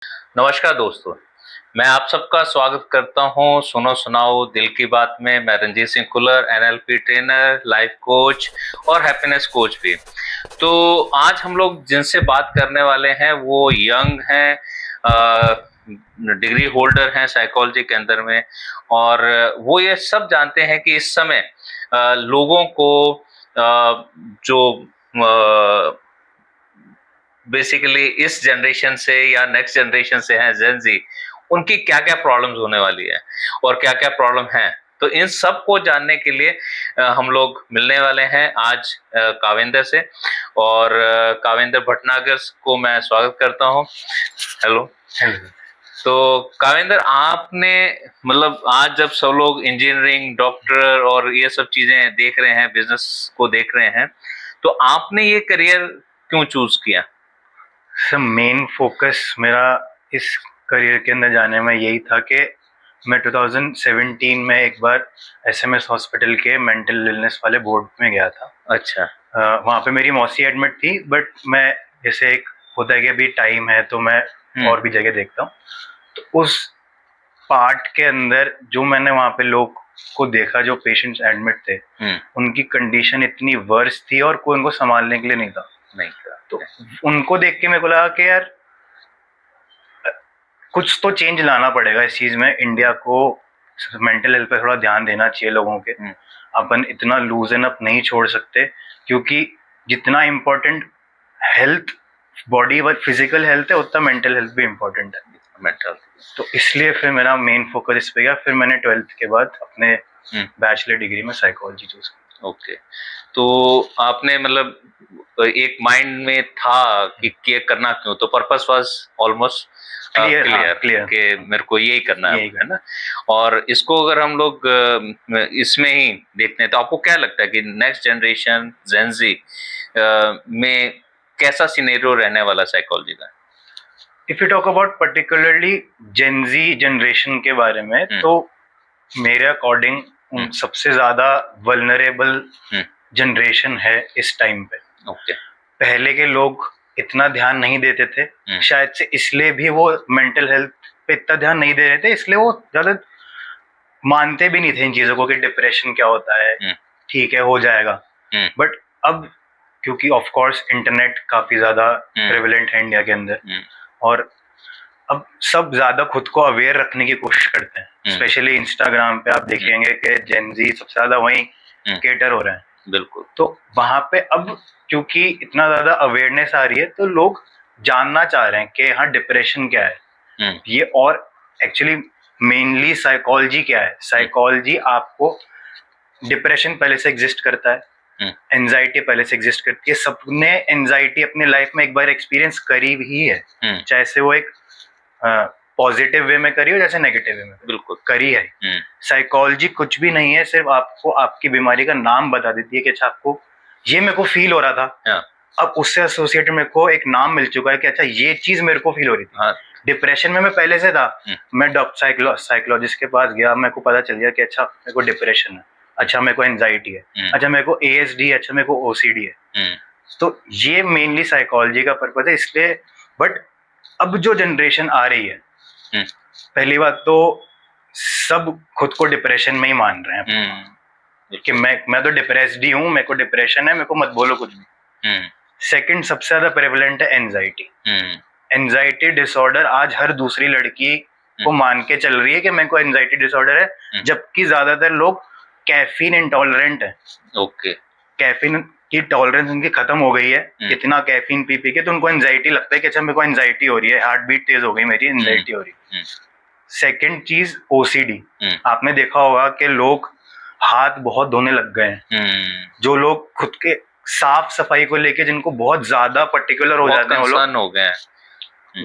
नमस्कार दोस्तों, मैं आप सबका स्वागत करता हूं सुनो सुनाओ दिल की बात में। मैं Ranjit Singh Kular, NLP trainer, life coach और हैप्पीनेस कोच भी। तो आज हम लोग जिनसे बात करने वाले हैं वो यंग हैं, डिग्री होल्डर हैं साइकोलॉजी के अंदर में, और वो ये सब जानते हैं कि इस समय लोगों को जो बेसिकली इस जनरेशन से या नेक्स्ट जनरेशन से हैं जेन जी, उनकी क्या क्या प्रॉब्लम्स होने वाली है और क्या क्या प्रॉब्लम है। तो इन सब को जानने के लिए हम लोग मिलने वाले हैं आज काविंदर से, और काविंदर भटनागर को मैं स्वागत करता हूं। हेलो। तो काविंदर, आपने मतलब आज जब सब लोग इंजीनियरिंग, डॉक्टर और ये सब चीजें देख रहे हैं, बिजनेस को देख रहे हैं, तो आपने ये करियर क्यों चूज किया? सर, मेन फोकस मेरा इस करियर के अंदर जाने में यही था कि मैं 2017 में एक बार एसएमएस हॉस्पिटल के मेंटल इलनेस वाले बोर्ड में गया था। अच्छा। वहाँ पे मेरी मौसी एडमिट थी, बट मैं जैसे एक होता है कि अभी टाइम है तो मैं और भी जगह देखता हूँ। तो उस पार्ट के अंदर जो मैंने वहाँ पे लोग को देखा, जो पेशेंट्स एडमिट थे, उनकी कंडीशन इतनी वर्स थी और कोई उनको संभालने के लिए नहीं था। तो उनको देख के मेरे को लगा कि यार कुछ तो चेंज लाना पड़ेगा इस चीज में। इंडिया को मेंटल हेल्थ पे थोड़ा ध्यान देना चाहिए लोगों के। अपन इतना लूजन अप नहीं छोड़ सकते, क्योंकि जितना इम्पोर्टेंट हेल्थ बॉडी व फिजिकल हेल्थ है, उतना मेंटल हेल्थ भी इम्पोर्टेंट है। मेंटल। तो इसलिए फिर मेरा मेन फोकस इस पे गया। फिर मैंने 12th के बाद अपने बैचलर डिग्री में साइकोलॉजी चूज की। ओके। तो आपने मतलब एक माइंड में था कि ये करना क्यों, तो पर्पस वाज ऑलमोस्ट क्लियर कि मेरे को यही करना है ना। और इसको अगर हम लोग इसमें ही देखते हैं तो आपको क्या लगता है कि नेक्स्ट जनरेशन जेन जी में कैसा सिनेरियो रहने वाला साइकोलॉजी का? If you talk about particularly Gen Z generation के बारे में, तो मेरे अकॉर्डिंग सबसे ज्यादा वल्नरेबल जनरेशन है इस टाइम पे। पहले के लोग इतना ध्यान नहीं देते थे, शायद से इसलिए भी वो मेंटल हेल्थ पे इतना ध्यान नहीं दे रहे थे, इसलिए वो ज्यादा मानते भी नहीं थे इन चीजों को कि डिप्रेशन क्या होता है, ठीक है हो जाएगा। बट अब क्योंकि ऑफ कोर्स इंटरनेट काफी ज्यादा प्रेवलेंट है इंडिया के अंदर, और अब सब ज्यादा खुद को अवेयर रखने की कोशिश करते हैं। स्पेशली इंस्टाग्राम पे आप देखेंगे कि जेन जी सबसे ज्यादा वहीं केटर हो रहे हैं। बिल्कुल। तो वहां पे अब क्योंकि इतना ज्यादा अवेयरनेस आ रही है, तो लोग जानना चाह रहे हैं कि हाँ डिप्रेशन क्या है ये, और एक्चुअली मेनली साइकोलॉजी क्या है। साइकोलॉजी आपको, डिप्रेशन पहले से एग्जिस्ट करता है, एंजाइटी पहले से एग्जिस्ट करती है। सबने एंजाइटी अपने लाइफ में एक बार एक्सपीरियंस करी ही है, चाहे से वो एक पॉजिटिव वे में करी हो, जैसे नेगेटिव वे में बिल्कुल करी है। साइकोलॉजी कुछ भी नहीं है, सिर्फ आपको आपकी बीमारी का नाम बता देती है कि अच्छा आपको ये मेरे को फील हो रहा था, अब उससे एसोसिएटेड मेरे को एक नाम मिल चुका है कि अच्छा ये चीज मेरे को फील हो रही थी। डिप्रेशन में मैं पहले से था, मैं साइकोलॉजिस्ट के पास गया, मेरे को पता चल गया कि अच्छा मेरे को डिप्रेशन है, अच्छा मेरे को एंजाइटी है, अच्छा मेरे को एएसडी है, अच्छा मेरे को ओसीडी है। तो ये मेनली साइकोलॉजी का पर्पज है। इसलिए बट अब जो जनरेशन आ रही है, पहली बात तो सब खुद को डिप्रेशन में ही मान रहे हैं कि मैं तो डिप्रेस्ड ही हूँ, मेरे को डिप्रेशन है, मेरे को मत बोलो कुछ भी। सेकंड सबसे ज्यादा प्रेवलेंट है एंजाइटी। एंजाइटी डिसऑर्डर आज हर दूसरी लड़की को मान के चल रही है कि मेरे को एंजाइटी डिसऑर्डर है, जबकि ज्यादातर लोग कैफीन इंटॉलरेंट है। कैफीन की टॉलरेंस उनकी खत्म हो गई है, इतना कैफीन पी पी के, तो उनको एंजाइटी लगता है कि अच्छा मेरे को एंजाइटी हो रही है, हार्ट बीट तेज हो गई मेरी, एंजाइटी हो रही है। सेकंड चीज ओसीडी। आपने देखा होगा कि लोग हाथ बहुत धोने लग गए हैं। जो लोग खुद के साफ सफाई को लेके जिनको बहुत ज्यादा पर्टिकुलर हो जाते हैं, वो लोग हो गए,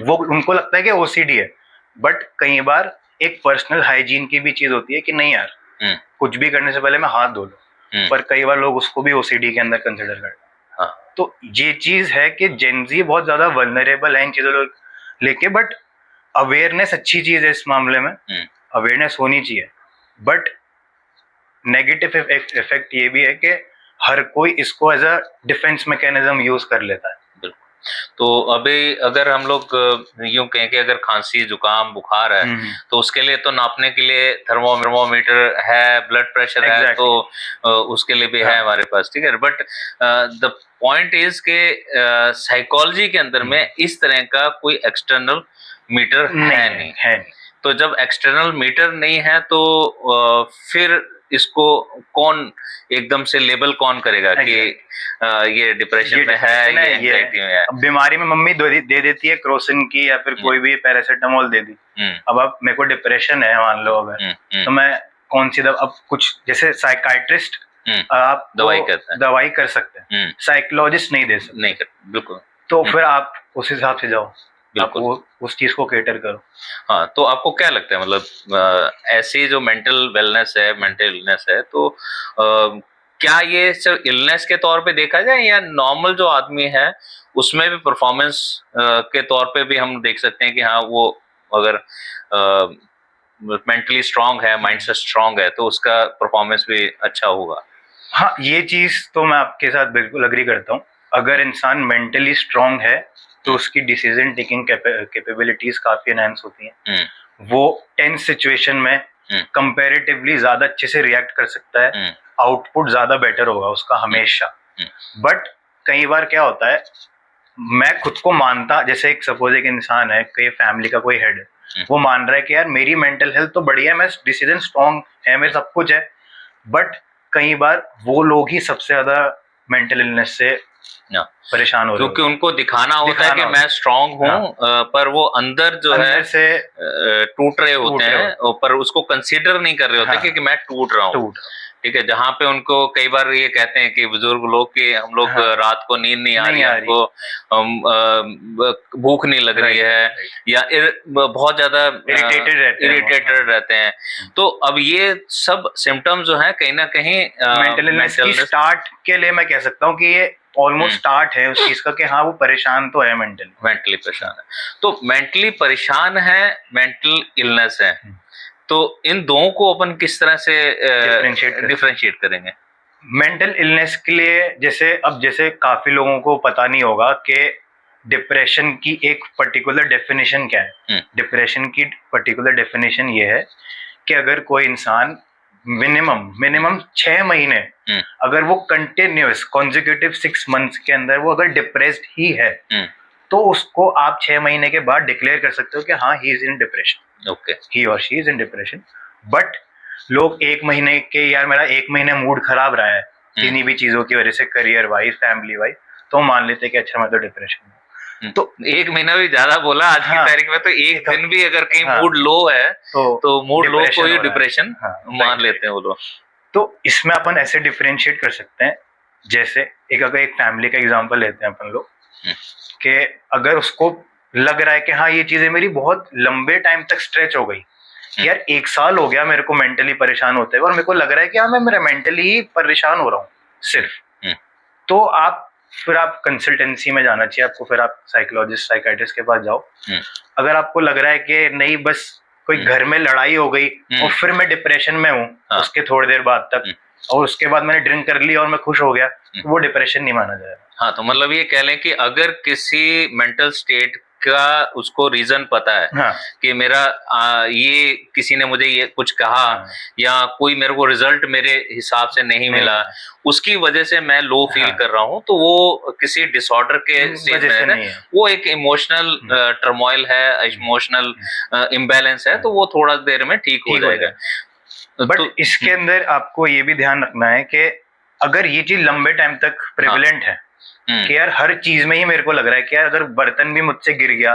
वो उनको लगता है कि ओसीडी है। बट कई बार एक पर्सनल हाइजीन की भी चीज होती है कि नहीं यार, कुछ भी करने से पहले मैं हाथ धो लूं, पर कई बार लोग उसको भी ओसीडी के अंदर कंसिडर करते हैं। तो ये चीज है कि जेन जी बहुत ज्यादा वल्नरेबल है इन चीजों लेके, बट अवेयरनेस अच्छी चीज है इस मामले में, अवेयरनेस होनी चाहिए। बट नेगेटिव इफेक्ट ये भी है कि हर कोई इसको as a defence mechanism use कर लेता है। तो अभी अगर हम लोग यूं कहें कि अगर खांसी जुकाम बुखार है तो उसके लिए तो नापने के लिए थर्मोमीटर है, ब्लड प्रेशर है, तो उसके लिए भी है हमारे पास, ठीक है। बट द पॉइंट इज के साइकोलॉजी के अंदर में इस तरह का कोई एक्सटर्नल मीटर है नहीं। तो जब एक्सटर्नल मीटर नहीं है तो फिर इसको कौन एकदम से लेबल कौन करेगा कि ये डिप्रेशन में है या एंजाइटी में है। बीमारी में मम्मी दे देती है क्रोसिन की या फिर कोई भी पैरासिटामोल दे दी। अब मेरे को डिप्रेशन है मान लो अगर, तो मैं कौन सी दवा, अब कुछ जैसे साइकाइट्रिस्ट आप दवाई कर सकते हैं, साइकोलॉजिस्ट नहीं दे सकते। नहीं कर, बिल्कुल। तो फिर आप उस हिसाब से जाओ, आप उस चीज को केटर करो। हाँ, तो आपको क्या लगता है, मतलब ऐसी जो मेंटल वेलनेस है, मेंटल इलनेस है, तो क्या ये सिर्फ इलनेस के तौर पे देखा जाए या नॉर्मल जो आदमी है उसमें भी परफॉर्मेंस के तौर पे भी हम देख सकते हैं कि हाँ वो अगर मेंटली स्ट्रांग है, माइंड से स्ट्रांग है, तो उसका परफॉर्मेंस भी अच्छा होगा। हाँ, ये चीज तो मैं आपके साथ बिल्कुल अग्री करता हूँ। अगर इंसान मेंटली स्ट्रांग है तो उसकी डिसीजन टेकिंग कैपेबिलिटीज काफी एनहांस होती हैं। वो टेंस सिचुएशन में कंपैरेटिवली ज्यादा अच्छे से रिएक्ट कर सकता है, आउटपुट ज्यादा बेटर होगा उसका हमेशा। बट कई बार क्या होता है, मैं खुद को मानता, जैसे एक सपोज एक इंसान है, कोई फैमिली का कोई हेड है, वो मान रहा है कि यार मेरी मेंटल हेल्थ तो बढ़िया है, मैं डिसीजन स्ट्रांग है, मेरे सब कुछ है, बट कई बार वो लोग ही सबसे ज्यादा मेंटल इलनेस से परेशान हो रहे हैं, क्योंकि उनको दिखाना होता है कि मैं स्ट्रांग हूँ, पर वो अंदर जो है से टूट रहे होते हैं, पर उसको कंसीडर नहीं कर रहे होते कि मैं टूट रहा हूँ, ठीक है। जहाँ पे उनको कई बार ये कहते हैं कि बुजुर्ग लोग कि हम लोग रात को नींद नहीं आ रही है, हमको भूख नहीं लग रही है, या बहुत ज्यादा इरिटेटेड रहते हैं। तो अब ये सब सिम्टम्स जो हैं कहीं ना कहीं मेंटल इलनेस की स्टार्ट के लिए मैं कह सकता हूँ कि ये ऑलमोस्ट स्टार्ट है उस चीज का कि हाँ वो परेशान तो है, मेंटली परेशान है। तो मेंटली परेशान है, मेंटल इलनेस है, तो इन दोनों को अपन किस तरह से डिफरेंशिएट करेंगे? मेंटल इलनेस के लिए जैसे काफी लोगों को पता नहीं होगा कि डिप्रेशन की एक पर्टिकुलर डेफिनेशन क्या है। डिप्रेशन की पर्टिकुलर डेफिनेशन ये है कि अगर कोई इंसान मिनिमम 6 महीने अगर वो कंटिन्यूअस कॉन्जिक्यूटिव 6 मंथ्स के अंदर वो अगर डिप्रेस्ड ही है, तो उसको आप 6 महीने के बाद डिक्लेयर कर सकते हो कि हाँ ही इज इन डिप्रेशन, ही और she is in depression. But लोग 1 महीने के, यार मेरा 1 महीने मूड खराब रहा है किन्हीं भी चीजों की वजह से, करियर वाइज, फैमिली वाइज, तो मान लेते कि अच्छा मैं तो डिप्रेशन में। तो 1 महीना भी ज्यादा बोला आज की तारीख में, तो एक दिन भी अगर कहीं मूड लो है तो मूड लो को ही डिप्रेशन मान लेते हैं वो लोग। तो इसमें अपन ऐसे डिफरेंशिएट कर सकते हैं, जैसे अगर एक फैमिली का एग्जांपल लेते हैं अपन लोग, कि अगर उसको लग रहा है कि हाँ ये चीजें मेरी बहुत लंबे टाइम तक स्ट्रेच हो गई, यार 1 साल हो गया मेरे को मेंटली परेशान होते हुए, और मेरे को लग रहा है कि हाँ मैं मेरा मेंटली ही परेशान हो रहा हूँ सिर्फ, तो फिर आप कंसल्टेंसी में जाना चाहिए आपको, फिर आप साइकोलॉजिस्ट साइकाइट्रिस्ट के पास जाओ। अगर आपको लग रहा है कि नहीं बस कोई घर में लड़ाई हो गई और फिर मैं डिप्रेशन में हूँ उसके थोड़ी देर बाद तक, और उसके बाद मैंने ड्रिंक कर लिया और मैं खुश हो गया, तो वो डिप्रेशन नहीं माना जाएगा। हाँ, तो मतलब ये कह लें कि अगर किसी मेंटल स्टेट का उसको रीजन पता है कि मेरा ये किसी ने मुझे ये कुछ कहा या कोई मेरे को रिजल्ट मेरे हिसाब से नहीं मिला, उसकी वजह से मैं लो फील कर रहा हूँ, तो वो किसी डिसऑर्डर के स्टेज में है, वो एक इमोशनल टर्मोइल है, इमोशनल इम्बैलेंस है, तो वो थोड़ा देर में ठीक हो जाएगा। बट इसके अंदर आपको ये भी ध्यान रखना है कि अगर ये चीज लंबे टाइम तक प्रेवलेंट है कि यार हर चीज में ही मेरे को लग रहा है कि यार अगर बर्तन भी मुझसे गिर गया,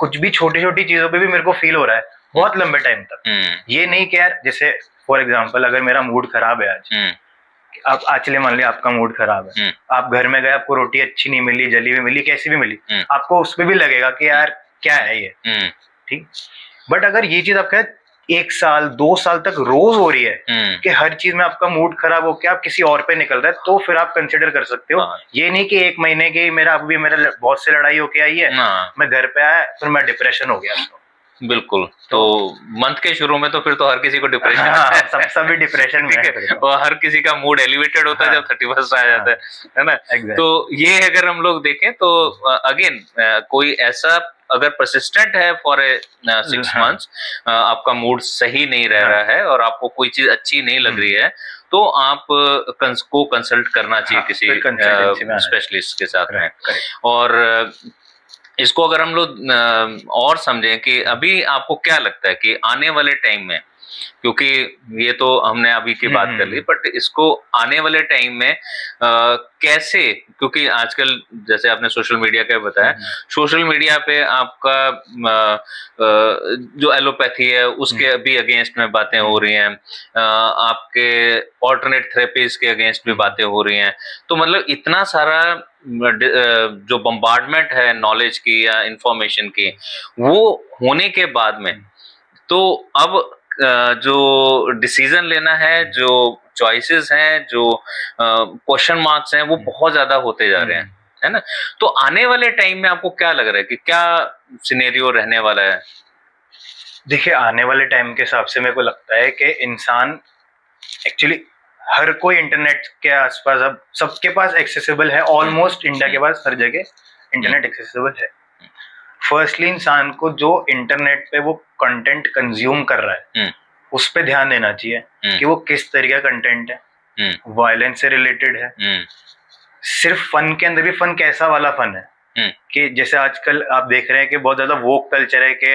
कुछ भी छोटी छोटी चीजों पे भी मेरे को फील हो रहा है बहुत लंबे टाइम तक, ये नहीं कि यार जैसे फॉर एग्जांपल अगर मेरा मूड खराब है आज, आप चलिए मान लिया आपका मूड खराब है, आप घर में गए, आपको रोटी अच्छी नहीं मिली, जली हुई मिली, कैसी भी मिली, आपको उस पर भी लगेगा कि यार क्या है ये, ठीक। बट अगर ये चीज आपका 1 साल 2 साल तक रोज हो रही है कि हर चीज में आपका मूड खराब हो के आप किसी और पे निकल रहा है, तो फिर आप कंसिडर कर सकते हो। ये नहीं कि 1 महीने के मेरा बॉस से लड़ाई होके आई है, मैं घर पे आया फिर मैं डिप्रेशन हो गया, बिल्कुल। तो मंथ के शुरू में तो फिर तो हर किसी को डिप्रेशन हाँ, आता है, सभी डिप्रेशन में ठीक है है, फिर तो। और हर किसी का मूड एलिवेटेड होता है हाँ, जब 31st आ जाता है ना? एग्जैक्ट। तो ये अगर हम लोग देखें तो अगेन कोई ऐसा अगर परसिस्टेंट है फॉर ए 6 हाँ, मंथ्स, आपका मूड सही नहीं रह हाँ, रहा है और आपको कोई चीज अच्छी नहीं लग रही है, तो आप को कंसल्ट करना चाहिए हाँ, किसी फिर कंसल्टेंसी में आना चाहिए। स्पेशलिस्ट के साथ में। Correct, correct. और इसको अगर हम लोग और समझें कि अभी आपको क्या लगता है कि आने वाले टाइम में, क्योंकि ये तो हमने अभी की बात कर ली, बट इसको आने वाले टाइम में कैसे, क्योंकि आजकल जैसे आपने सोशल मीडिया का बताया, सोशल मीडिया पे आपका जो एलोपैथी है उसके भी अगेंस्ट में बातें हो रही हैं, आपके ऑल्टरनेट थेरेपीज के अगेंस्ट भी बातें हो रही हैं, तो मतलब इतना सारा जो बम्बार्डमेंट है नॉलेज की या इंफॉर्मेशन की, वो होने के बाद में तो अब जो डिसीजन लेना है, जो चॉइसेस हैं, जो क्वेश्चन मार्क्स हैं, वो बहुत ज्यादा होते जा रहे हैं, है ना? तो आने वाले टाइम में आपको क्या लग रहा है कि क्या सिनेरियो रहने वाला है? देखिए, आने वाले टाइम के हिसाब से मेरे को लगता है कि इंसान एक्चुअली हर कोई इंटरनेट के आसपास अब सबके पास एक्सेसिबल है, ऑलमोस्ट इंडिया के पास हर जगह इंटरनेट एक्सेसिबल है। फर्स्टली इंसान को जो इंटरनेट पे वो कंटेंट कंज्यूम कर रहा है उस पे ध्यान देना चाहिए कि वो किस तरह का कंटेंट है, वायलेंस से रिलेटेड है, सिर्फ फन के अंदर भी फन कैसा वाला फन है, कि जैसे आजकल आप देख रहे हैं कि बहुत ज्यादा वोक कल्चर है कि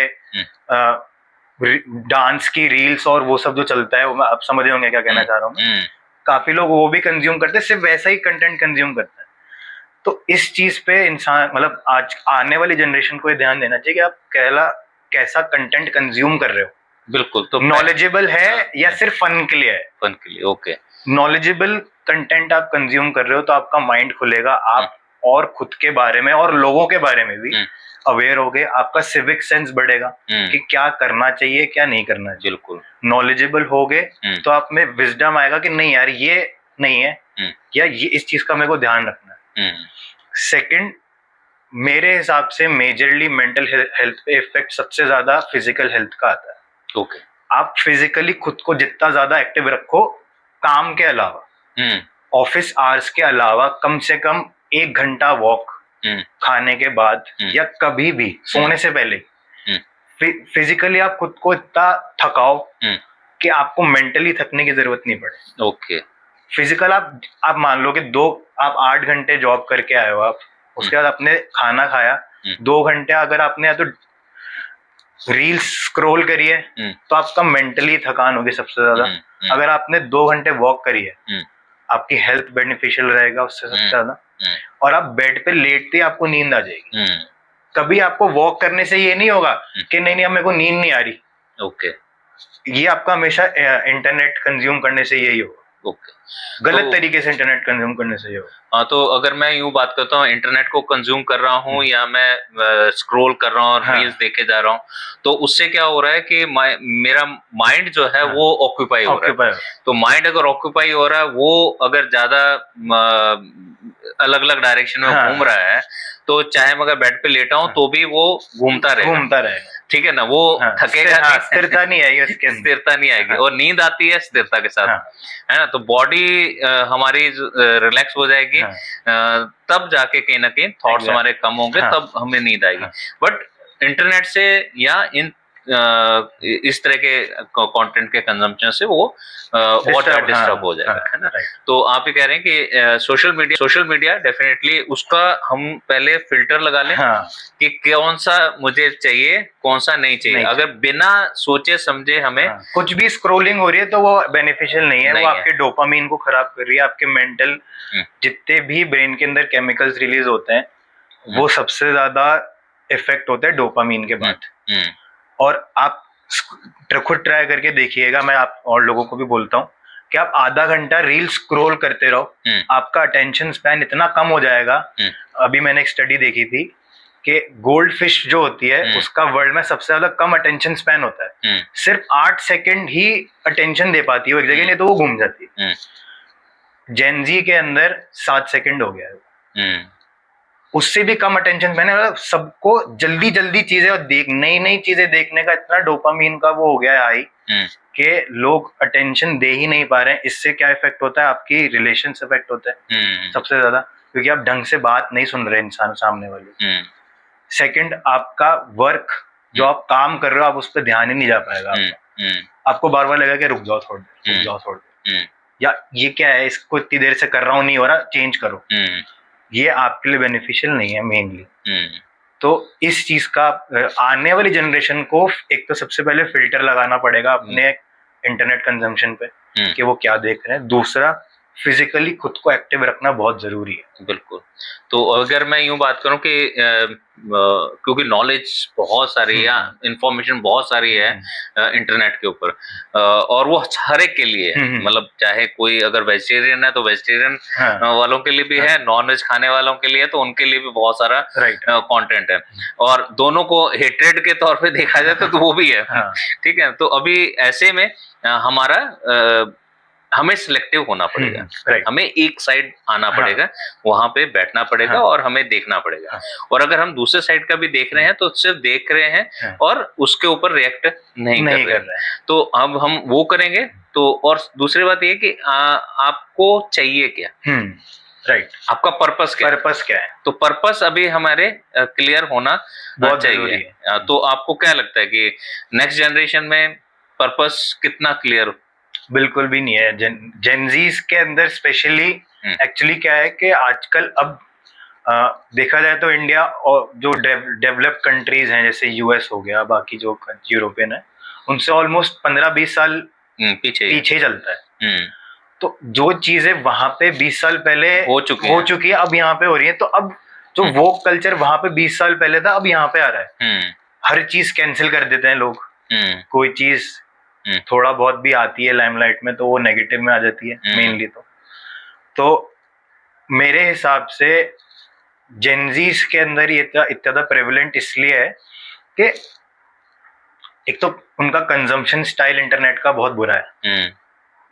डांस की रील्स और वो सब जो चलता है, वो आप समझ होंगे क्या कहना चाह रहा हूँ। काफी लोग वो भी कंज्यूम करते हैं, सिर्फ वैसा ही कंटेंट कंज्यूम करते हैं। तो इस चीज पे इंसान मतलब आज आने वाली जनरेशन को ये ध्यान देना चाहिए कि आप कैसा कंटेंट कंज्यूम कर रहे हो। बिल्कुल। तो नॉलेजेबल है या सिर्फ फन के लिए है? फन के लिए, ओके। नॉलेजेबल कंटेंट आप कंज्यूम कर रहे हो तो आपका माइंड खुलेगा, आप और खुद के बारे में और लोगों के बारे में भी अवेयर होगे, आपका सिविक सेंस बढ़ेगा कि क्या करना चाहिए क्या नहीं करना चाहिए। बिल्कुल। नॉलेजेबल होगे तो आप में विजडम आएगा कि नहीं यार ये नहीं है, या ये इस चीज का मेरे को ध्यान रखना है। सेकंड, मेरे हिसाब से मेजरली मेंटल हेल्थ पे इफेक्ट सबसे ज्यादा फिजिकल हेल्थ का आता है। ओके। आप फिजिकली खुद को जितना ज्यादा एक्टिव रखो, काम के अलावा, ऑफिस आवर्स के अलावा, कम से कम 1 घंटा वॉक खाने के बाद या कभी भी सोने से पहले, फिजिकली आप खुद को इतना थकाओ कि आपको मेंटली थकने की जरूरत नहीं पड़े। ओके। फिजिकल आप मान लो कि आप 8 घंटे जॉब करके आए हो, आप उसके बाद आपने खाना खाया, 2 घंटे अगर आपने या तो रील्स स्क्रॉल करी है तो आपका मेंटली थकान होगी सबसे ज्यादा। अगर आपने 2 घंटे वॉक करी है, आपकी हेल्थ बेनिफिशियल रहेगा उससे सबसे ज्यादा। और आप बेड पे लेटते ही आपको नींद आ जाएगी। कभी आपको वॉक करने से ये नहीं होगा कि नहीं मेरे को नींद नहीं आ रही। ओके, ये आपका हमेशा इंटरनेट कंज्यूम करने से यही होगा। ओके, गलत तरीके से इंटरनेट कंज्यूम करने से होगा। हाँ, तो अगर मैं यूं बात करता हूँ, इंटरनेट को कंज्यूम कर रहा हूँ या मैं स्क्रॉल कर रहा हूँ और रील्स देखे जा रहा हूँ, तो उससे क्या हो रहा है कि मेरा माइंड जो है वो ऑक्यूपाई हो रहा है। तो माइंड अगर ऑक्यूपाई हो रहा है, वो अगर ज्यादा अलग अलग डायरेक्शन में घूम रहा है, तो चाहे मैं अगर बेड पे लेटा हूँ तो भी वो घूमता रहेगा, ठीक है ना? वो थकेगा नहीं, स्थिरता नहीं आएगी उसके, स्थिरता नहीं आएगी। और नींद आती है स्थिरता के साथ, है ना? तो बॉडी हमारी रिलैक्स हो जाएगी, तब जाके कहीं ना कहीं थॉट्स हमारे कम होंगे, तब हमें नींद आएगी। बट इंटरनेट से या इस तरह के कंटेंट के कंजम्पशन से वो और ज्यादा डिस्टर्ब हो जाएगा, है ना? तो आप ये कह रहे हैं कि सोशल मीडिया डेफिनेटली उसका हम पहले फिल्टर लगा लें कि कौन सा मुझे चाहिए, कौन सा नहीं चाहिए। अगर बिना सोचे समझे हमें कुछ भी स्क्रॉलिंग हो रही है तो वो बेनिफिशियल नहीं है, वो आपके डोपामीन को खराब कर रही है, आपके मेंटल जितने भी ब्रेन के अंदर केमिकल्स रिलीज होते हैं वो सबसे ज्यादा इफेक्ट होता है डोपामीन के बाद। और आप खुद ट्राई करके देखिएगा, मैं आप और लोगों को भी बोलता हूँ कि आप आधा घंटा रील स्क्रॉल करते रहो, आपका अटेंशन स्पैन इतना कम हो जाएगा। अभी मैंने एक स्टडी देखी थी कि गोल्ड फिश जो होती है उसका वर्ल्ड में सबसे ज्यादा कम अटेंशन स्पैन होता है, सिर्फ 8 सेकंड ही अटेंशन दे पाती है वो एक जगह, नहीं तो वो घूम जाती है। जेनजी के अंदर 7 सेकंड हो गया है। उससे भी कम अटेंशन मैंने मतलब सबको जल्दी जल्दी चीजें और नई नई चीजें देखने का इतना डोपामीन का वो हो गया है हाई कि लोग अटेंशन दे ही नहीं पा रहे हैं। इससे क्या इफेक्ट होता है, आपकी रिलेशन इफेक्ट होता है सबसे ज्यादा, क्योंकि आप ढंग से बात नहीं सुन रहे इंसान सामने वाले। सेकंड, आपका वर्क जो आप काम कर रहे हो आप उस पर ध्यान ही नहीं जा पाएगा। आपको बार बार लगेगा कि रुक जाओ थोड़ी देर, रुक जाओ थोड़ी देर, या ये क्या है, इसको इतनी देर से कर रहा हूँ नहीं हो रहा, चेंज करो। ये आपके लिए बेनिफिशियल नहीं है मेनली। तो इस चीज का आने वाली जनरेशन को एक तो सबसे पहले फिल्टर लगाना पड़ेगा अपने इंटरनेट कंजम्पशन पे कि वो क्या देख रहे हैं। दूसरा, फिजिकली खुद को एक्टिव रखना बहुत जरूरी है। बिल्कुल। तो अगर मैं यूं बात करूं कि क्योंकि नॉलेज बहुत सारी है, इंफॉर्मेशन बहुत सारी है इंटरनेट के ऊपर, और वो हर एक के लिए है, मतलब चाहे कोई अगर वेजिटेरियन है तो वेजिटेरियन वालों के लिए भी है, नॉन वेज खाने वालों के लिए तो उनके लिए भी बहुत सारा कंटेंट है, और दोनों को हेट्रेड के तौर पे देखा जाए तो वो भी है। ठीक है, तो अभी ऐसे में हमारा हमें सिलेक्टिव होना पड़ेगा, हमें एक साइड आना पड़ेगा, वहां पे बैठना पड़ेगा और हमें देखना पड़ेगा। और अगर हम दूसरे साइड का भी देख रहे हैं तो सिर्फ देख रहे हैं और उसके ऊपर रिएक्ट नहीं कर रहे हैं। तो अब हम वो करेंगे तो, और दूसरी बात ये कि आपको चाहिए क्या, राइट, आपका पर्पस क्या है? तो पर्पस अभी हमारे क्लियर होना बहुत जरूरी है। तो आपको क्या लगता है कि नेक्स्ट जनरेशन में पर्पस कितना क्लियर? बिल्कुल भी नहीं है। जेनजीज के अंदर स्पेशली एक्चुअली क्या है कि आजकल अब देखा जाए तो इंडिया और जो डेवलप्ड कंट्रीज हैं जैसे यूएस हो गया, बाकी जो यूरोपियन है, उनसे ऑलमोस्ट 15-20 साल पीछे चलता है। तो जो चीजें वहां पे 20 साल पहले हो चुकी है अब यहाँ पे हो रही है। तो अब जो वोक कल्चर वहां पे 20 साल पहले था अब यहाँ पे आ रहा है। हर चीज कैंसिल कर देते हैं लोग। कोई चीज थोड़ा बहुत भी आती है लाइमलाइट में तो वो नेगेटिव में आ जाती है मेनली। तो मेरे हिसाब से जेनजीज के अंदर ये इतना प्रेवलेंट इसलिए है कि एक तो उनका कंजम्पशन स्टाइल इंटरनेट का बहुत बुरा है।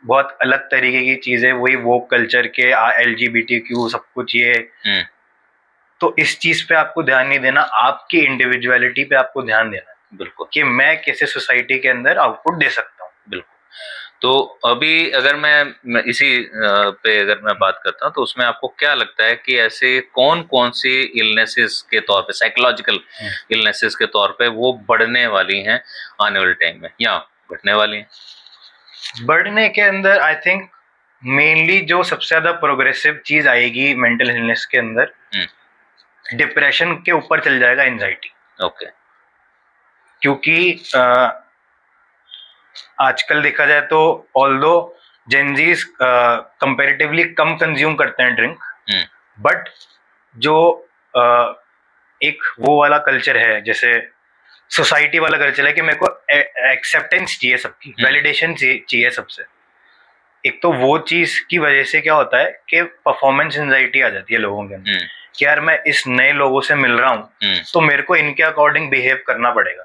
बहुत अलग तरीके की चीजें, वही वोक कल्चर के LGBTQ सब कुछ ये। तो इस चीज पे आपको ध्यान नहीं देना, आपकी इंडिविजुअलिटी पे आपको ध्यान देना है। बिल्कुल, कि मैं कैसे सोसाइटी के अंदर आउटपुट दे सकता हूँ। बिल्कुल। तो अभी अगर मैं इसी पे अगर मैं बात करता हूँ तो उसमें आपको क्या लगता है कि ऐसे कौन कौन सी इलनेसेस के तौर पे, साइकोलॉजिकल इलनेसेस के तौर पे वो बढ़ने वाली हैं आने वाले टाइम में या घटने वाली हैं? बढ़ने के अंदर आई थिंक मेनली जो सबसे ज्यादा प्रोग्रेसिव चीज आएगी मेंटल इलनेस के अंदर, डिप्रेशन के ऊपर चल जाएगा एंजाइटी। ओके। क्योंकि आजकल देखा जाए तो ऑल्दो जेनजीज कंपैरेटिवली कम कंज्यूम करते हैं ड्रिंक, बट जो एक वो वाला कल्चर है, जैसे सोसाइटी वाला कल्चर है कि मेरे को एक्सेप्टेंस चाहिए, सबकी वैलिडेशन चाहिए सबसे। एक तो वो चीज की वजह से क्या होता है कि परफॉर्मेंस एंजाइटी आ जाती है लोगों के अंदर कि यार मैं इस नए लोगों से मिल रहा हूँ तो मेरे को इनके अकॉर्डिंग बिहेव करना पड़ेगा।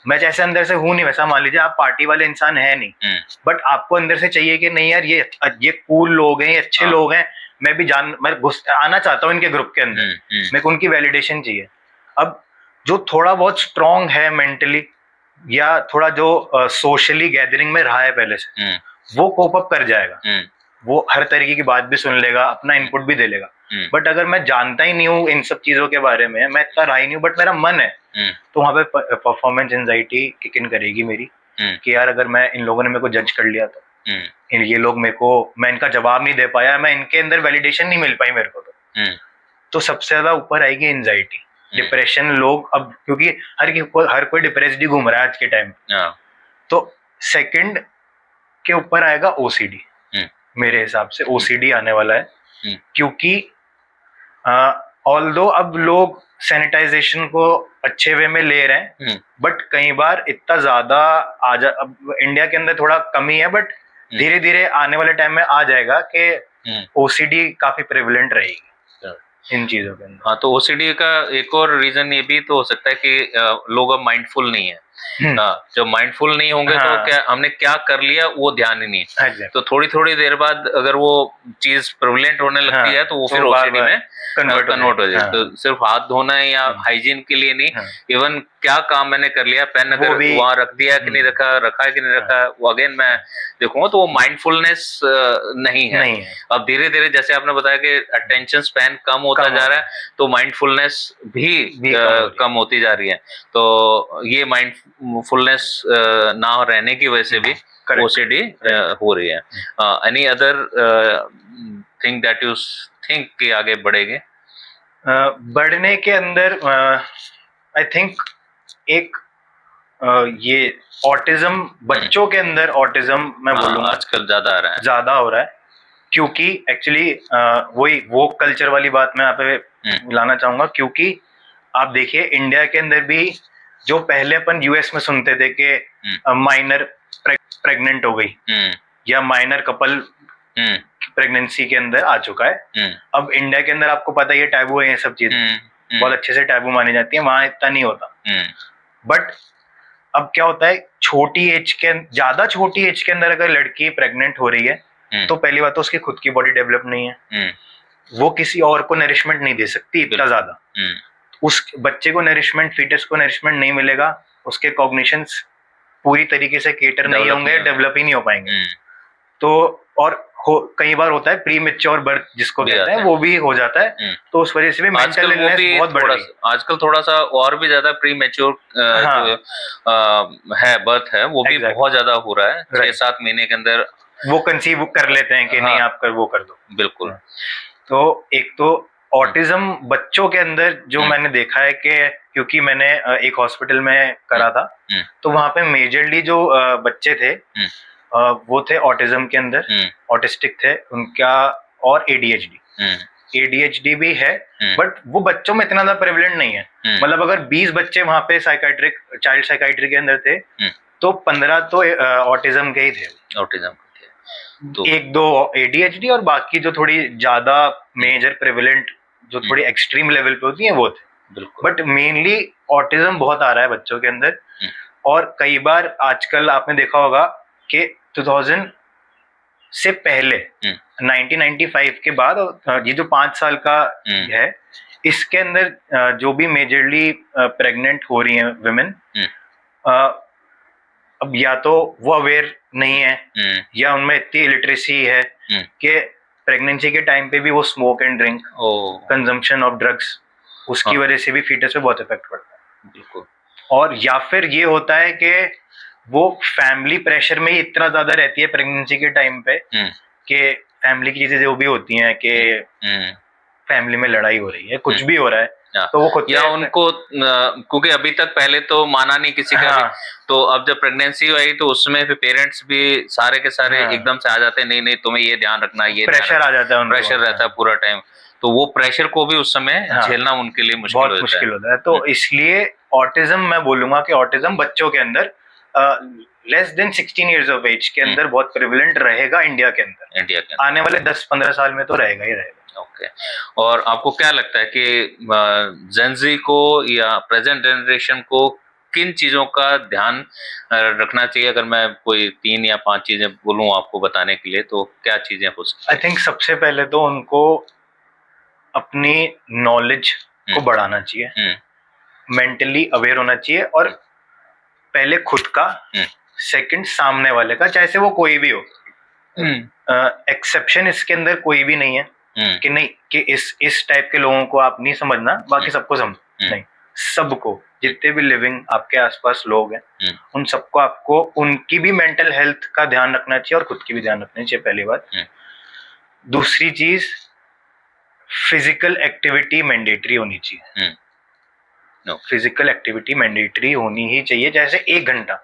मैं जैसे अंदर से हूँ नहीं वैसा, मान लीजिए आप पार्टी वाले इंसान है नहीं, बट आपको अंदर से चाहिए कि नहीं यार ये कूल लोग हैं, ये अच्छे लोग हैं, मैं भी मैं आना चाहता हूँ इनके ग्रुप के अंदर, मेरे को उनकी वैलिडेशन चाहिए। अब जो थोड़ा बहुत स्ट्रांग है मेंटली या थोड़ा जो सोशली गैदरिंग में रहा है पहले से, वो कोप अप कर जाएगा, वो हर तरीके की बात भी सुन लेगा, अपना इनपुट भी दे लेगा। बट अगर मैं जानता ही नहीं हूँ इन सब चीजों के बारे में, मैं इतना रहा ही नहीं हूँ, बट मेरा मन है, तो वहां पे परफॉर्मेंस एंजाइटी किक इन करेगी मेरी कि यार अगर मैं इन लोगों ने मेरे को जज कर लिया तो ये लोग मेरे को, मैं इनका जवाब नहीं दे पाया, मैं इनके अंदर वैलिडेशन नहीं मिल पाई मेरे को, तो सबसे ज्यादा ऊपर आएगी एंजाइटी, डिप्रेशन। लोग अब क्योंकि हर कोई डिप्रेस्ड ही घूम रहा है आज के टाइम, तो सेकंड के ऊपर आएगा ओसीडी। मेरे हिसाब से ओसीडी आने वाला है, क्योंकि ऑल्दो अब लोग सैनिटाइजेशन को अच्छे वे में ले रहे हैं, बट कई बार इतना ज्यादा अब इंडिया के अंदर थोड़ा कमी है, बट धीरे धीरे आने वाले टाइम में आ जाएगा कि ओसीडी काफी प्रेवलेंट रहेगी इन चीजों के अंदर। हाँ, तो ओसीडी का एक और रीजन ये भी तो हो सकता है कि लोग अब माइंडफुल नहीं है। जो माइंडफुल नहीं होंगे तो क्या हमने क्या कर लिया वो ध्यान ही नहीं। तो थोड़ी थोड़ी देर बाद अगर वो चीज प्रेवलेंट होने लगती है तो वो फिर ओसीडी में कन्वर्ट हो जाए। तो सिर्फ हाथ धोना है या हाइजीन के लिए नहीं, इवन क्या काम मैंने कर लिया, पेन अगर वहां रख दिया कि नहीं रखा है कि नहीं रखा, वो अगेन मैं देखूंगा तो वो माइंडफुलनेस नहीं है। अब धीरे धीरे जैसे आपने बताया कि अटेंशन स्पैन कम होता जा रहा है तो माइंडफुलनेस भी कम होती जा रही है। तो ये माइंडफुलनेस ना रहने की वजह से भी ओसीडी हो रही है। Any other thing that you think कि आगे बढ़ेगी? बढ़ने के अंदर आई थिंक एक ये ऑटिज्म बच्चों के अंदर ऑटिज्म मैं बोलूंगा आजकल ज्यादा हो रहा है क्योंकि एक्चुअली वही वो कल्चर वाली बात मैं यहाँ पे लाना चाहूंगा। क्योंकि आप देखिए इंडिया के अंदर भी जो पहले अपन यूएस में सुनते थे कि माइनर प्रेग्नेंट हो गई या माइनर कपल प्रेगनेंसी के अंदर आ चुका है, अब इंडिया के अंदर आपको पता है ये टैबू है, ये सब चीजें बहुत अच्छे से टैबू मानी जाती है, वहां इतना नहीं होता। बट अब क्या होता है, ज्यादा छोटी एज के अंदर अगर लड़की प्रेग्नेंट हो रही है तो पहली बात तो उसकी खुद की बॉडी डेवलप नहीं है, वो किसी और को नरिशमेंट नहीं दे सकती इतना ज्यादा। उस बच्चे को नरिशमेंट, फीटस को नरिशमेंट नहीं मिलेगा, उसके कॉग्निशंस पूरी तरीके से केटर नहीं होंगे, डेवलप ही नहीं हो पाएंगे। तो और कई बार होता है प्री मैच्योर बर्थ जिसको कहते हैं, वो भी हो जाता है। तो उस वजह से भी मेंटल इलनेस बहुत बढ़ रही है आजकल। थोड़ा सा और भी ज्यादा प्री मैच्योर है बर्थ है, वो भी बहुत ज्यादा हो रहा है। 6-7 महीने के अंदर वो कंसीव कर लेते हैं कि नहीं आप वो कर दो। बिल्कुल। तो एक तो ऑटिज्म बच्चों के अंदर जो मैंने देखा है कि क्योंकि मैंने एक हॉस्पिटल में करा था, तो वहां पे मेजरली जो बच्चे थे वो थे ऑटिज्म के अंदर, ऑटिस्टिक थे उनका, और एडीएचडी भी है, बट वो बच्चों में इतना ज्यादा प्रेवलेंट नहीं है। मतलब अगर 20 बच्चे वहां पे चाइल्ड साइकाइट्री के अंदर थे तो 15 तो ऑटिज्म के ही थे। तो 1-2 एडीएचडी और बाकी जो थोड़ी ज्यादा मेजर प्रेवलेंट जो थोड़ी एक्सट्रीम लेवल पे होती है वो थे। बट मेनली ऑटिज्म बहुत आ रहा है बच्चों के अंदर। और कई बार आजकल आपने देखा होगा कि 2000 से पहले 1995 के बाद ये जो 5 साल का है, इसके अंदर जो भी मेजरली प्रेग्नेंट हो रही हैं विमेन, अब या तो वो अवेयर नहीं है या उनमें इतनी इलिटरेसी है कि प्रेगनेंसी के टाइम पे भी वो smoke and drink, consumption of drugs, उसकी वजह से भी फीटस पे बहुत इफेक्ट पड़ता है। बिल्कुल। और या फिर ये होता है कि वो फैमिली प्रेशर में ही इतना ज्यादा रहती है प्रेगनेंसी के टाइम पे कि फैमिली की चीजें जो भी होती हैं कि फैमिली में लड़ाई हो रही है, कुछ भी हो रहा है, तो वो खुद या उनको क्योंकि अभी तक पहले तो माना नहीं किसी का भी, तो अब जब प्रेगनेंसी आई तो उसमें फिर पेरेंट्स भी सारे के सारे एकदम से आ जाते हैं, नहीं तुम्हें ये ध्यान रखना, ये प्रेशर आ जाता है, प्रेशर रहता है पूरा टाइम। तो वो प्रेशर को भी उस समय झेलना उनके लिए बहुत मुश्किल होता है। तो इसलिए ऑटिज्म, मैं बोलूंगा कि ऑटिज्म बच्चों के अंदर less than 16 years of age के अंदर बहुत प्रिविलेंट रहेगा इंडिया के अंदर। आने वाले 10-15 साल में तो रहेगा ही रहेगा। ओके। और आपको क्या लगता है कि जेनजी को या प्रेजेंट जनरेशन को किन चीजों का ध्यान रखना चाहिए? अगर मैं कोई 3 या 5 चीजें बोलूं आपको बताने के लिए, तो क्या चीजें हो सकती हैं? आई थिंक सबसे पहले तो उनको अपनी नॉलेज को बढ़ाना चाहिए, मेंटली अवेयर होना चाहिए, और पहले खुद का, सेकंड सामने वाले का, चाहे से वो कोई भी हो। एक्सेप्शन इसके अंदर कोई भी नहीं है कि नहीं कि इस टाइप के लोगों को आप नहीं समझना, बाकी सबको समझ, नहीं, सबको, जितने भी लिविंग आपके आसपास लोग हैं उन सबको आपको उनकी भी मेंटल हेल्थ का ध्यान रखना चाहिए और खुद की भी ध्यान रखना चाहिए, पहली बात। दूसरी चीज, फिजिकल एक्टिविटी मैंडेटरी होनी चाहिए। फिजिकल एक्टिविटी मैंडेटरी होनी ही चाहिए, जैसे 1 घंटा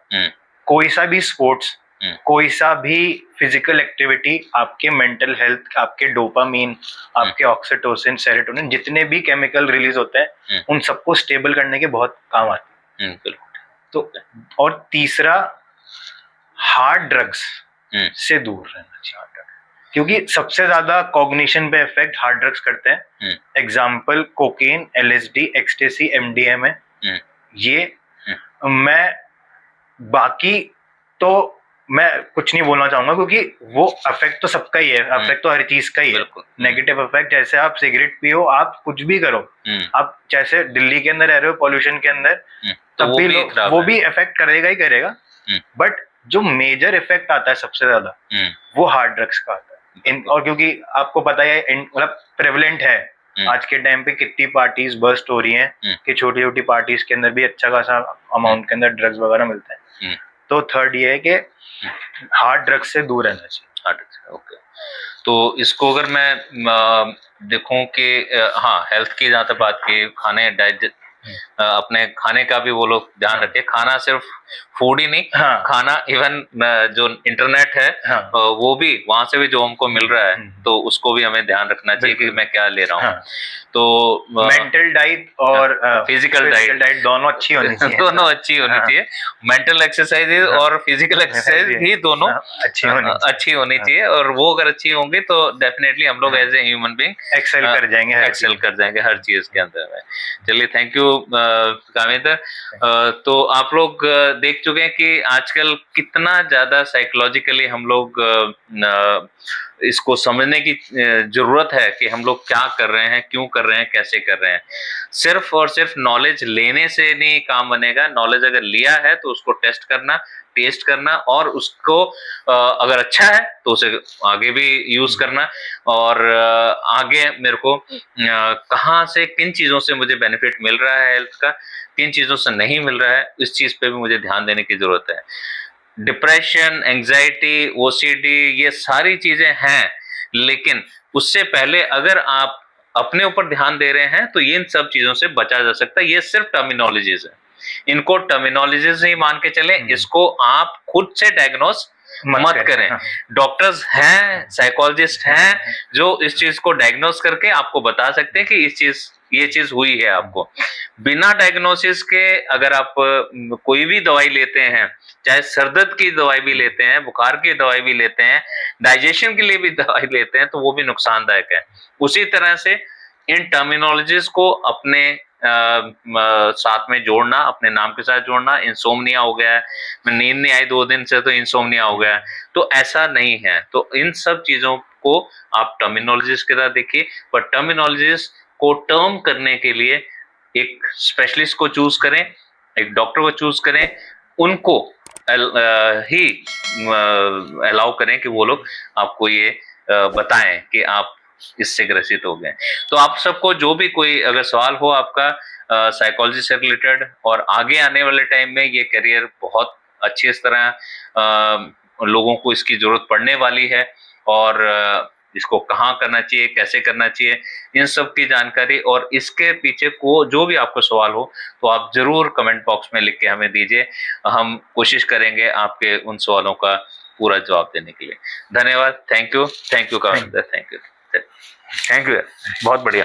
कोई सा भी स्पोर्ट्स, कोई सा भी फिजिकल एक्टिविटी आपके मेंटल हेल्थ, आपके डोपामीन, आपके ऑक्सीटोसिन, सेरोटोनिन, जितने भी केमिकल रिलीज होते हैं उन सबको स्टेबल करने के बहुत काम आते हैं। तो और तीसरा, हार्ड ड्रग्स से दूर रहना चाहिए, क्योंकि सबसे ज्यादा कॉग्निशन पे इफेक्ट हार्ड ड्रग्स करते हैं। Example cocaine, LSD, ecstasy, MDMA। ये मैं बाकी तो मैं कुछ नहीं बोलना चाहूंगा, क्योंकि वो अफेक्ट तो सबका ही है, अफेक्ट तो हर चीज का ही है। बिल्कुल। नेगेटिव अफेक्ट, जैसे आप सिगरेट पियो, आप कुछ भी करो, आप जैसे दिल्ली के अंदर रह रहे हो पॉल्यूशन के अंदर, तो तब भी वो भी इफेक्ट करेगा ही करेगा। बट जो मेजर इफेक्ट आता है सबसे ज्यादा, वो हार्ड ड्रग्स का आता है। और क्योंकि आपको पता है, मतलब प्रेवलेंट है आज के टाइम पे, कितनी पार्टीज बर्स्ट हो रही हैं कि छोटी छोटी पार्टीज के अंदर भी अच्छा खासा अमाउंट के अंदर ड्रग्स वगैरह मिलता है। तो थर्ड ये है कि हार्ड ड्रग्स से दूर रहना चाहिए। Hard drugs, okay. तो इसको अगर मैं देखूं कि हाँ, हेल्थ की जहाँ तक बात की, खाने अपने खाने का भी वो लोग ध्यान रखे। खाना सिर्फ फूड ही नहीं, खाना इवन जो इंटरनेट है, वो भी, वहां से भी जो हमको मिल रहा है, तो उसको भी हमें ध्यान रखना चाहिए कि मैं क्या ले रहा हूँ। तो मेंटल डाइट और फिजिकल डाइट दोनों अच्छी होनी चाहिए। दोनों अच्छी होनी चाहिए। मेंटल एक्सरसाइज और फिजिकल एक्सरसाइज भी दोनों अच्छी होनी चाहिए। और वो अगर अच्छी होंगी तो डेफिनेटली हम लोग as a human being excel कर जाएंगे हर चीज के अंदर में। चलिए, थैंक यू कामेंद्र। तो आप लोग देख चुके हैं कि आजकल कितना ज्यादा साइकोलॉजिकली हम लोग इसको समझने की जरूरत है कि हम लोग क्या कर रहे हैं, क्यों कर रहे हैं, कैसे कर रहे हैं। सिर्फ और सिर्फ नॉलेज लेने से नहीं काम बनेगा। नॉलेज अगर लिया है तो उसको टेस्ट करना और उसको अगर अच्छा है तो उसे आगे भी यूज करना। और आगे मेरे को कहाँ से, किन चीजों से मुझे बेनिफिट मिल रहा है हेल्थ का, किन चीजों से नहीं मिल रहा है, इस चीज पे भी मुझे ध्यान देने की जरूरत है। डिप्रेशन, एंजाइटी, ओसीडी, ये सारी चीजें हैं, लेकिन उससे पहले अगर आप अपने ऊपर ध्यान दे रहे हैं तो ये इन सब चीजों से बचा जा सकता है। ये सिर्फ टर्मिनोलॉजीज है, इनको टर्मिनोलॉजीज ही मान के चले। इसको आप खुद से डायग्नोस मत करें। डॉक्टर्स हैं, साइकोलॉजिस्ट हैं, जो इस चीज को डायग्नोस करके आपको बता सकते हैं कि ये चीज हुई है आपको। बिना डायग्नोसिस के अगर आप कोई भी दवाई लेते हैं, चाहे सरदर्द की दवाई भी लेते हैं, बुखार की दवाई भी लेते हैं, डाइजेशन के लिए भी दवाई लेते हैं, तो वो भी नुकसानदायक है। उसी तरह से इन टर्मिनोलॉजीज को अपने साथ में जोड़ना, अपने नाम के साथ जोड़ना। इंसोम्निया हो गया है, नींद नहीं आई 2 दिन से तो इंसोम्निया हो गया है, तो ऐसा नहीं है। तो इन सब चीजों को आप टर्मिनोलॉजिस्ट के साथ देखिए, पर टर्मिनोलॉजिस्ट को टर्म करने के लिए एक स्पेशलिस्ट को चूज करें, एक डॉक्टर को चूज करें, उनको ही अलाउ करें कि वो लोग आपको ये बताएं कि आप इससे ग्रसित हो गए। तो आप सबको जो भी कोई अगर सवाल हो आपका साइकोलॉजी से रिलेटेड, और आगे आने वाले टाइम में ये करियर बहुत अच्छी इस तरह लोगों को इसकी जरूरत पड़ने वाली है, और इसको कहाँ करना चाहिए, कैसे करना चाहिए, इन सब की जानकारी और इसके पीछे को जो भी आपको सवाल हो तो आप जरूर कमेंट बॉक्स में लिख के हमें दीजिए। हम कोशिश करेंगे आपके उन सवालों का पूरा जवाब देने के लिए। धन्यवाद। Thank you Kamendra, thank you, बहुत बढ़िया।